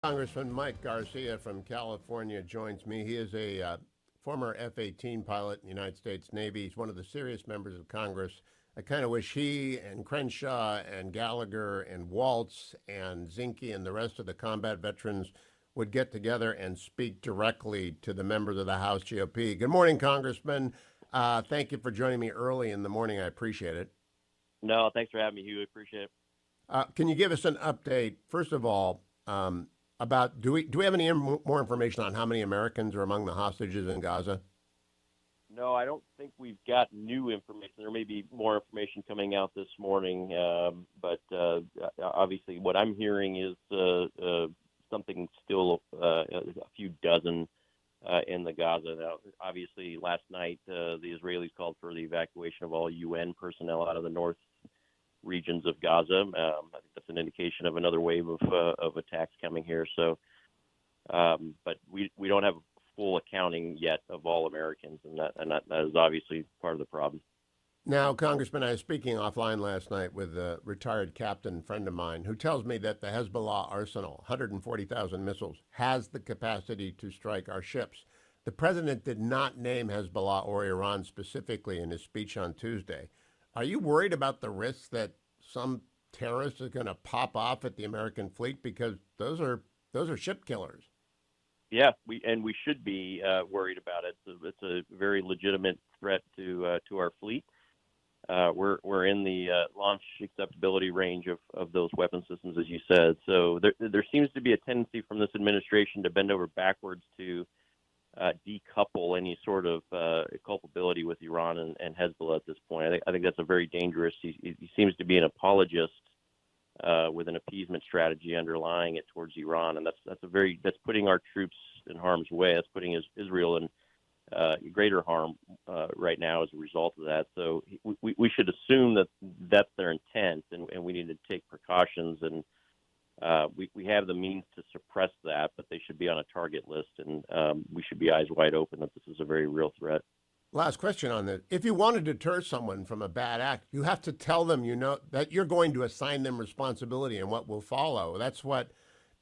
Congressman Mike Garcia from California joins me. He is a former F-18 pilot in the United States Navy. He's one of the serious members of Congress. I kind of wish he and Crenshaw and Gallagher and Waltz and Zinke and the rest of the combat veterans would get together and speak directly to the members of the House GOP. Good morning, Congressman. Thank you for joining me early in the morning. I appreciate it. No, thanks for having me, Hugh. Appreciate it. Can you give us an update, first of all, about do we have any more information on how many Americans are among the hostages in Gaza? No, I don't think we've got new information. There may be more information coming out this morning, but obviously what I'm hearing is something still a few dozen in the Gaza. Now, obviously, last night the Israelis called for the evacuation of all UN personnel out of the north regions of Gaza. I think that's an indication of another wave of attacks coming here. So, but we don't have full accounting yet of all Americans, and that is obviously part of the problem. Now, Congressman, I was speaking offline last night with a retired captain friend of mine who tells me that the Hezbollah arsenal, 140,000 missiles, has the capacity to strike our ships. The president did not name Hezbollah or Iran specifically in his speech on Tuesday. Are you worried about the risks that some terrorist is going to pop off at the American fleet, because those are ship killers? Yeah, we should be worried about it. It's a very legitimate threat to our fleet. We're in the launch acceptability range of those weapon systems, as you said. So there seems to be a tendency from this administration to bend over backwards to decouple any sort of culpability with Iran and Hezbollah at this point. I think that's a very dangerous. He seems to be an apologist with an appeasement strategy underlying it towards Iran, and that's putting our troops in harm's way. That's putting Israel in greater harm right now as a result of that. So we should assume that that's their intent, and we need to take precautions. And we have the means to suppress that, but they should be on a target list, and we should be eyes wide open that this is a very real threat. Last question on this. If you want to deter someone from a bad act, you have to tell them, that you're going to assign them responsibility and what will follow. That's what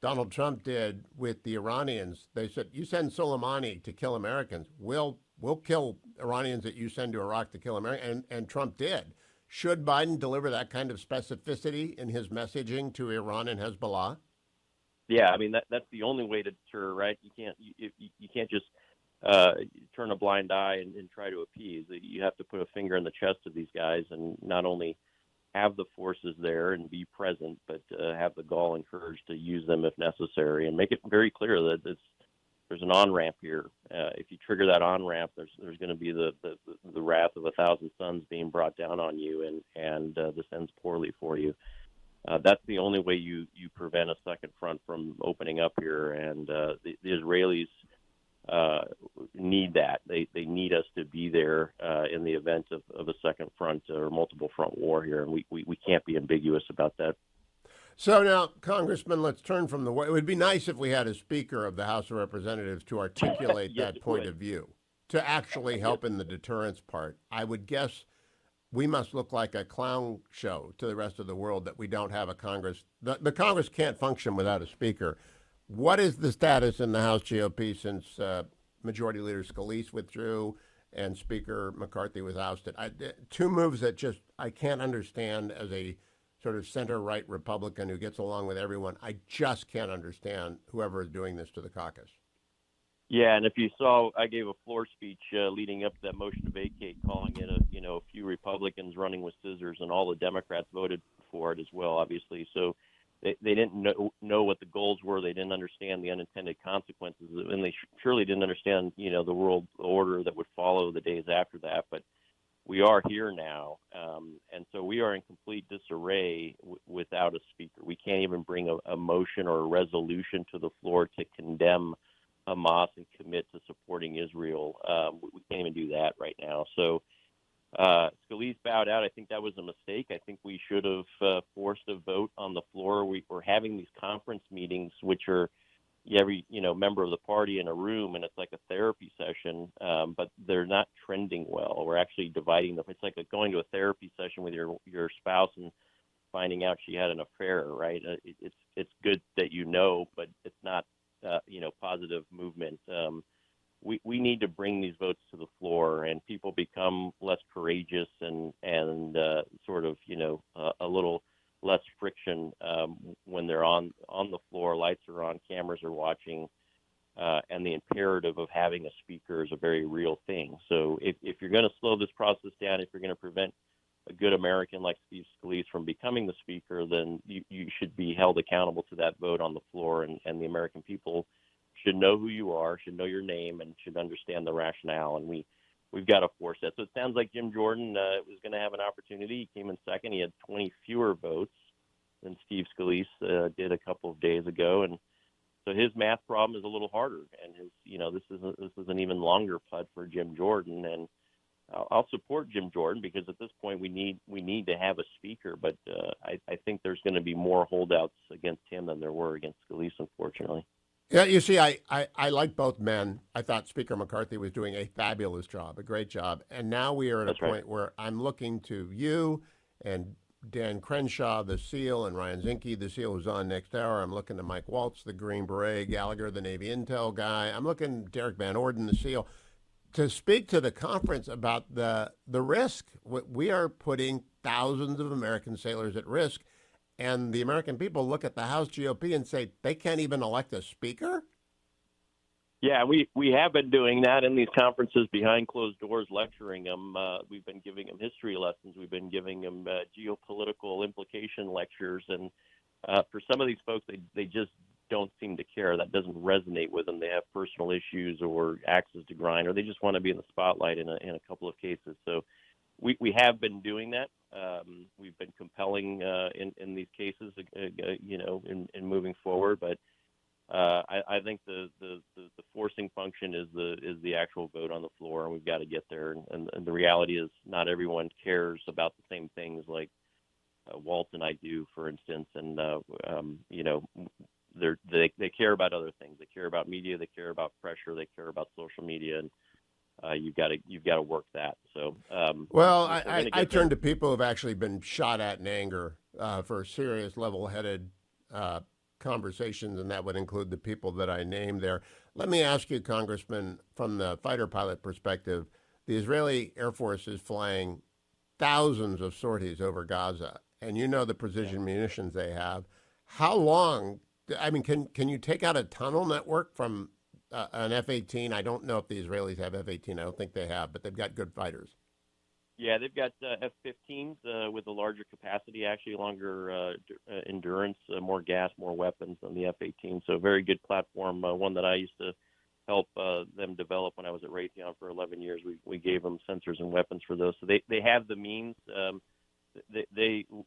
Donald Trump did with the Iranians. They said, you send Soleimani to kill Americans, we'll kill Iranians that you send to Iraq to kill Americans. And Trump did. Should Biden deliver that kind of specificity in his messaging to Iran and Hezbollah? Yeah, I mean that's the only way to deter, right? You can't just turn a blind eye and try to appease. You have to put a finger in the chest of these guys and not only have the forces there and be present, but have the gall and courage to use them if necessary, and make it very clear that there's an on-ramp here. If you trigger that on-ramp, there's going to be the wrath of 1,000 suns being brought down on you, and this ends poorly for you. That's the only way you prevent a second front from opening up here, and the Israelis need that. They need us to be there in the event of a second front or multiple front war here, and we can't be ambiguous about that. So now, Congressman, let's turn from the war. It would be nice if we had a Speaker of the House of Representatives to articulate Yes, that point of view, to actually help in the deterrence part. I would guess we must look like a clown show to the rest of the world that we don't have a Congress. The Congress can't function without a Speaker. What is the status in the House GOP since Majority Leader Scalise withdrew and Speaker McCarthy was ousted? Two moves that just I can't understand as a sort of center-right Republican who gets along with everyone. I just can't understand whoever is doing this to the caucus. Yeah, and if you saw, I gave a floor speech leading up to that motion to vacate, calling it a few Republicans running with scissors, and all the Democrats voted for it as well, obviously. So they didn't know what the goals were. They didn't understand the unintended consequences, and they surely didn't understand, the world order that would follow the days after that. But we are here now, and so we are in complete disarray without a speaker. We can't even bring a motion or a resolution to the floor to condemn Hamas and commit to supporting Israel. We can't even do that right now. So Scalise bowed out. I think that was a mistake. I think we should have forced a vote on the floor. We're having these conference meetings, which are every member of the party in a room, and it's like a therapy session, but they're not trending well. We're actually dividing them. It's like going to a therapy session with your spouse and finding out she had an affair, right? It's good that but it's not positive movement. We need to bring these votes to the floor, and people become less courageous and sort of a little less friction when they're on the floor. Lights are on, cameras are watching, and the imperative of having a speaker is a very real thing. So if you're going to slow this process down, if you're going to prevent a good American like Steve Scalise from becoming the speaker, then you should be held accountable to that vote on the floor, and the American people should know who you are, should know your name, and should understand the rationale. And we've got to force that. So it sounds like Jim Jordan was going to have an opportunity. He came in second. He had 20 fewer votes than Steve Scalise did a couple of days ago, and so his math problem is a little harder. And this is an even longer putt for Jim Jordan. And I'll support Jim Jordan because at this point we need to have a speaker. But I think there's going to be more holdouts against him than there were against Scalise, unfortunately. Yeah, you see, I like both men. I thought Speaker McCarthy was doing a fabulous job, a great job. And now we are at That's a point where I'm looking to you and Dan Crenshaw, the SEAL, and Ryan Zinke, the SEAL, who's on next hour. I'm looking to Mike Waltz, the Green Beret, Gallagher, the Navy Intel guy. I'm looking Derek Van Orden, the SEAL, to speak to the conference about the risk. We are putting thousands of American sailors at risk. And the American people look at the House GOP and say, they can't even elect a speaker? Yeah, we have been doing that in these conferences behind closed doors, lecturing them. We've been giving them history lessons. We've been giving them geopolitical implication lectures. And for some of these folks, they just don't seem to care. That doesn't resonate with them. They have personal issues or axes to grind, or they just want to be in the spotlight in a couple of cases. So we have been doing that. We've been compelling in these cases, in moving forward. But I think the forcing function is the actual vote on the floor, and we've got to get there. And the reality is, not everyone cares about the same things like Walt and I do, for instance. And they care about other things. They care about media. They care about pressure. They care about social media. And you've got to work that. So well, I turn to people who've actually been shot at in anger for serious, level-headed conversations, and that would include the people that I named there. Let me ask you, Congressman, from the fighter pilot perspective, the Israeli Air Force is flying thousands of sorties over Gaza, and you know the precision munitions they have. How long? I mean, can you take out a tunnel network from an F-18? I don't know if the Israelis have F-18. I don't think they have, but they've got good fighters. Yeah, they've got F-15s with a larger capacity, actually longer endurance, more gas, more weapons than the F-18. So a very good platform, one that I used to help them develop when I was at Raytheon for 11 years. We gave them sensors and weapons for those. So they have the means.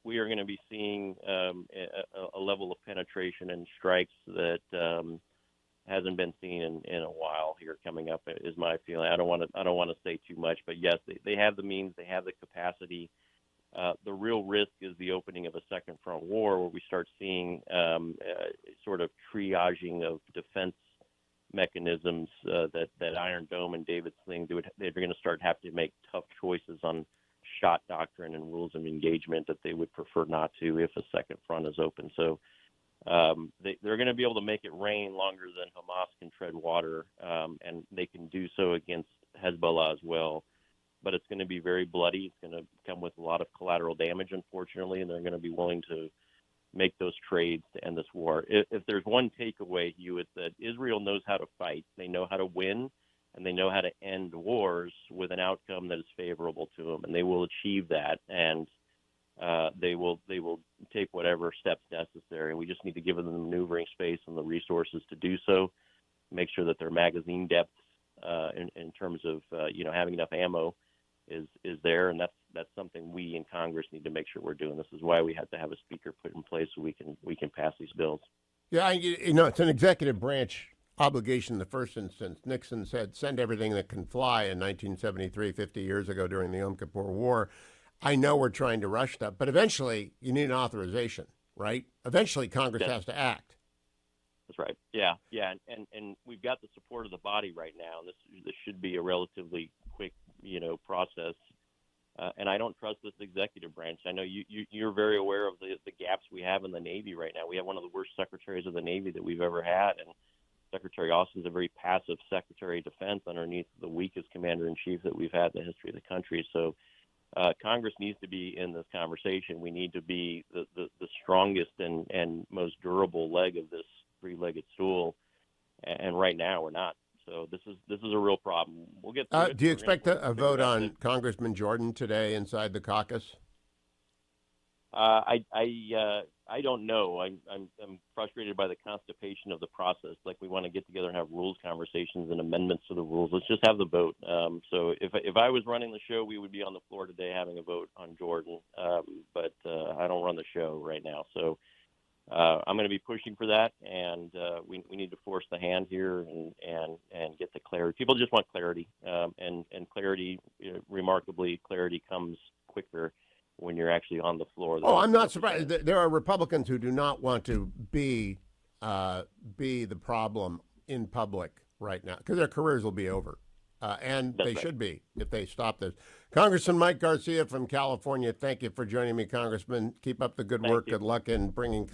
We are going to be seeing a level of penetration and strikes that hasn't been seen in a while here coming up, is my feeling. I don't want to say too much, but yes, they have the means, they have the capacity. The real risk is the opening of a second front war, where we start seeing sort of triaging of defense mechanisms that Iron Dome and David Sling do. They're going to start having to make tough choices on shot doctrine and rules of engagement that they would prefer not to if a second front is open. So they're going to be able to make it rain longer than Hamas can tread water, and they can do so against Hezbollah as well. But it's going to be very bloody. It's going to come with a lot of collateral damage, unfortunately, and they're going to be willing to make those trades to end this war. If there's one takeaway, Hugh, it's that Israel knows how to fight. They know how to win, and they know how to end wars with an outcome that is favorable to them, and they will achieve that. And they will take whatever steps necessary. We just need to give them the maneuvering space and the resources to do so. Make sure that their magazine depth, in terms of having enough ammo, is there, and that's something we in Congress need to make sure we're doing. This is why we have to have a speaker put in place so we can pass these bills. Yeah, it's an executive branch obligation in the first instance. Nixon said, "Send everything that can fly" in 1973, 50 years ago during the Yom Kippur War. I know we're trying to rush stuff, but eventually you need an authorization, right? Eventually Congress has to act. That's right. Yeah. And we've got the support of the body right now. This should be a relatively quick, process. And I don't trust this executive branch. I know you're very aware of the gaps we have in the Navy right now. We have one of the worst secretaries of the Navy that we've ever had, and Secretary Austin's a very passive Secretary of Defense underneath the weakest commander-in-chief that we've had in the history of the country. So Congress needs to be in this conversation. We need to be the strongest and most durable leg of this three-legged stool. And right now we're not. So this is a real problem. We'll get through it. Do you expect a vote on it. Congressman Jordan today inside the caucus? I don't know. I'm frustrated by the constipation of the process. Like, we want to get together and have rules conversations and amendments to the rules. Let's just have the vote. So if I was running the show, we would be on the floor today having a vote on Jordan. But I don't run the show right now. So I'm going to be pushing for that, and we need to force the hand here and get the clarity. People just want clarity, and clarity, remarkably, clarity comes quicker when you're actually on the floor. Oh, I'm not surprised. There are Republicans who do not want to be the problem in public right now because their careers will be over, and That's they right. should be if they stop this. Congressman Mike Garcia from California, thank you for joining me, Congressman. Keep up the good work. you. Good luck in bringing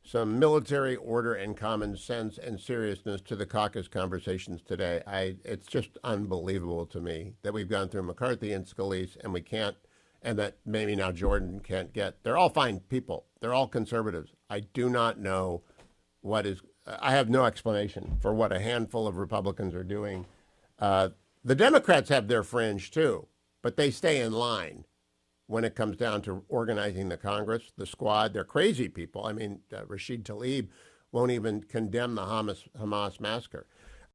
some military order and common sense and seriousness to the caucus conversations today. It's just unbelievable to me that we've gone through McCarthy and Scalise and we can't. And that maybe now Jordan can't get. They're all fine people. They're all conservatives. I do not know what is. I have no explanation for what a handful of Republicans are doing. The Democrats have their fringe too, but they stay in line when it comes down to organizing the Congress, the squad. They're crazy people. I mean, Rashid Tlaib won't even condemn the Hamas massacre.